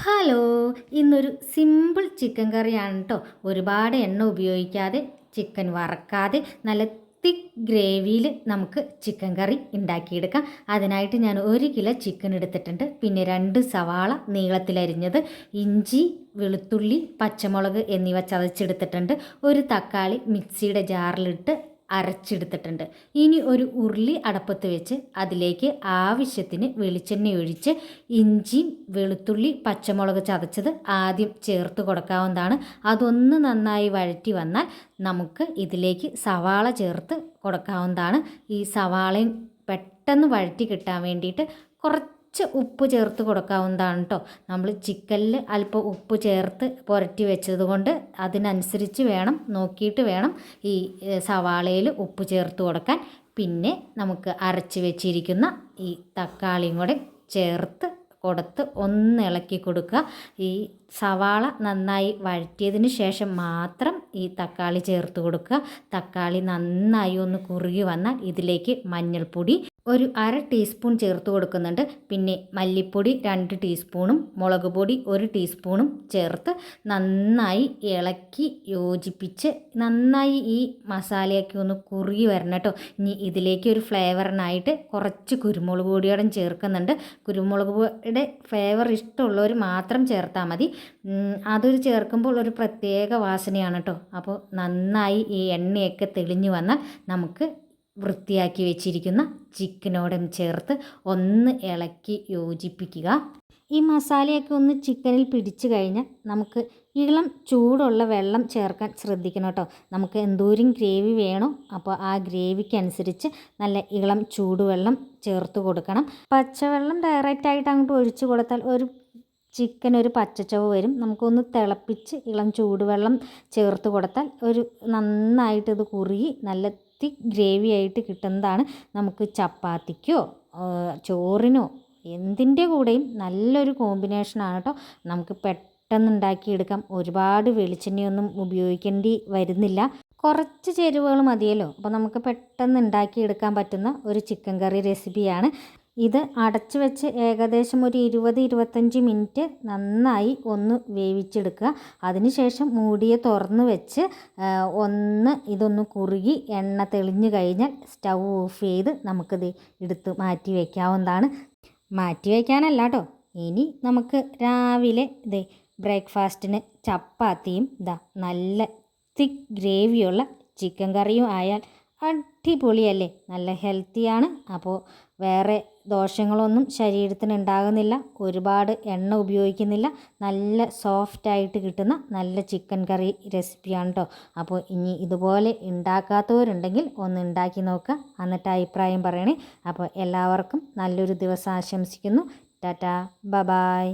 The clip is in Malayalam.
ഹലോ, ഇന്നൊരു സിമ്പിൾ ചിക്കൻ കറിയാണ് കേട്ടോ. ഒരുപാട് എണ്ണ ഉപയോഗിക്കാതെ, ചിക്കൻ വറക്കാതെ, നല്ല തിക്ക് ഗ്രേവിയിൽ നമുക്ക് ചിക്കൻ കറി ഉണ്ടാക്കിയെടുക്കാം. അതിനായിട്ട് ഞാൻ 1 കിലോ ചിക്കൻ എടുത്തിട്ടുണ്ട്. പിന്നെ 2 സവാള നീളത്തിലരിഞ്ഞത്, ഇഞ്ചി, വെളുത്തുള്ളി, പച്ചമുളക് എന്നിവ ചതച്ചെടുത്തിട്ടുണ്ട്. ഒരു തക്കാളി മിക്സിയുടെ ജാറിലിട്ട് അരച്ചെടുത്തിട്ടുണ്ട്. ഇനി ഒരു ഉരുളി അടപ്പത്ത് വെച്ച് അതിലേക്ക് ആവശ്യത്തിന് വെളിച്ചെണ്ണ ഒഴിച്ച് ഇഞ്ചിയും വെളുത്തുള്ളി പച്ചമുളക് ചതച്ചത് ആദ്യം ചേർത്ത് കൊടുക്കാവുന്നതാണ്. അതൊന്ന് നന്നായി വഴറ്റി വന്നാൽ നമുക്ക് ഇതിലേക്ക് സവാള ചേർത്ത് കൊടുക്കാവുന്നതാണ്. ഈ സവാളയും പെട്ടെന്ന് വഴറ്റി കിട്ടാൻ വേണ്ടിയിട്ട് കുറച്ച് ഉപ്പ് ചേർത്ത് കൊടുക്കാവുന്നതാണ് കേട്ടോ. നമ്മൾ ചിക്കനിൽ അല്പം ഉപ്പ് ചേർത്ത് പുരട്ടി വെച്ചത് കൊണ്ട് അതിനനുസരിച്ച് വേണം, നോക്കിയിട്ട് വേണം ഈ സവാളയിൽ ഉപ്പ് ചേർത്ത് കൊടുക്കാൻ. പിന്നെ നമുക്ക് അരച്ച് വെച്ചിരിക്കുന്ന ഈ തക്കാളിയും കൂടെ ചേർത്ത് കൊടുത്ത് ഒന്ന് ഇളക്കി കൊടുക്കുക. ഈ സവാള നന്നായി വഴറ്റിയതിന് ശേഷം മാത്രം ഈ തക്കാളി ചേർത്ത് കൊടുക്കുക. തക്കാളി നന്നായി ഒന്ന് കുറുകി വന്നാൽ ഇതിലേക്ക് മഞ്ഞൾപ്പൊടി ഒരു 1/2 ടീസ്പൂൺ ചേർത്ത് കൊടുക്കുന്നുണ്ട്. പിന്നെ മല്ലിപ്പൊടി 2 ടീസ്പൂണും മുളക് പൊടി 1 ടീസ്പൂണും ചേർത്ത് നന്നായി ഇളക്കി യോജിപ്പിച്ച് നന്നായി ഈ മസാലയൊക്കെ ഒന്ന് കുറുകി വരണം കേട്ടോ. ഇനി ഇതിലേക്ക് ഒരു ഫ്ലേവറിനായിട്ട് കുറച്ച് കുരുമുളക് പൊടിയോടും ചേർക്കുന്നുണ്ട്. കുരുമുളക് പൊടിയുടെ ഫ്ലേവർ ഇഷ്ടമുള്ളവർ മാത്രം ചേർത്താൽ മതി. അതൊരു ചേർക്കുമ്പോൾ ഒരു പ്രത്യേക വാസനയാണ് കേട്ടോ. അപ്പോൾ നന്നായി ഈ എണ്ണയൊക്കെ തെളിഞ്ഞു വന്നാൽ നമുക്ക് വൃത്തിയാക്കി വെച്ചിരിക്കുന്ന ചിക്കനോടും ചേർത്ത് ഒന്ന് ഇളക്കി യോജിപ്പിക്കുക. ഈ മസാലയൊക്കെ ഒന്ന് ചിക്കനിൽ പിടിച്ചു കഴിഞ്ഞാൽ നമുക്ക് ഇളം ചൂടുള്ള വെള്ളം ചേർക്കാൻ ശ്രദ്ധിക്കണം കേട്ടോ. നമുക്ക് എന്തോരം ഗ്രേവി വേണോ അപ്പോൾ ആ ഗ്രേവിക്കനുസരിച്ച് നല്ല ഇളം ചൂടുവെള്ളം ചേർത്ത് കൊടുക്കണം. പച്ചവെള്ളം ഡയറക്റ്റായിട്ട് അങ്ങോട്ട് ഒഴിച്ചു കൊടുത്താൽ ചിക്കൻ ഒരു പച്ചച്ചവ് വരും. നമുക്കൊന്ന് തിളപ്പിച്ച് ഇളം ചൂടുവെള്ളം ചേർത്ത് കൊടുത്താൽ നന്നായിട്ടിത് കുറുകി നല്ല തിക്ക് ഗ്രേവി ആയിട്ട് കിട്ടുന്നതാണ്. നമുക്ക് ചപ്പാത്തിക്കോ ചോറിനോ എന്തിൻ്റെ കൂടെയും നല്ലൊരു കോമ്പിനേഷനാണ് കേട്ടോ. നമുക്ക് പെട്ടെന്ന് ഉണ്ടാക്കിയെടുക്കാം. ഒരുപാട് വെളിച്ചെണ്ണയൊന്നും ഉപയോഗിക്കേണ്ടി വരുന്നില്ല. കുറച്ച് ചേരുവകൾ മതിയല്ലോ. അപ്പോൾ നമുക്ക് പെട്ടെന്ന് ഉണ്ടാക്കിയെടുക്കാൻ പറ്റുന്ന ഒരു ചിക്കൻ കറി റെസിപ്പിയാണ് ഇത്. അടച്ചു വെച്ച് ഏകദേശം ഒരു 20-25 മിനിറ്റ് നന്നായി ഒന്ന് വേവിച്ചെടുക്കുക. അതിനുശേഷം മൂടിയെ തുറന്ന് വെച്ച് ഇതൊന്ന് കുറുകി എണ്ണ തെളിഞ്ഞു കഴിഞ്ഞാൽ സ്റ്റൗ ഓഫ് ചെയ്ത് നമുക്കിത് എടുത്ത് മാറ്റി വയ്ക്കാവുന്നതാണ്. മാറ്റി വയ്ക്കാനല്ല കേട്ടോ, ഇനി നമുക്ക് രാവിലെ ബ്രേക്ക്ഫാസ്റ്റിന് ചപ്പാത്തിയും നല്ല തിക്ക് ഗ്രേവിയുള്ള ചിക്കൻ കറിയും ആയാൽ അടിപൊളിയല്ലേ. നല്ല ഹെൽത്തിയാണ്. അപ്പോൾ വേറെ ദോഷങ്ങളൊന്നും ശരീരത്തിന് ഉണ്ടാകുന്നില്ല. ഒരുപാട് എണ്ണ ഉപയോഗിക്കുന്നില്ല. നല്ല സോഫ്റ്റായിട്ട് കിട്ടുന്ന നല്ല ചിക്കൻ കറി റെസിപ്പിയാണ് കേട്ടോ. അപ്പോൾ ഇനി ഇതുപോലെ ഉണ്ടാക്കാത്തവരുണ്ടെങ്കിൽ ഒന്ന് ഉണ്ടാക്കി നോക്കുക. എന്നിട്ട് അഭിപ്രായം പറയണേ. അപ്പോൾ എല്ലാവർക്കും നല്ലൊരു ദിവസം ആശംസിക്കുന്നു. ടാറ്റാ, ബൈ.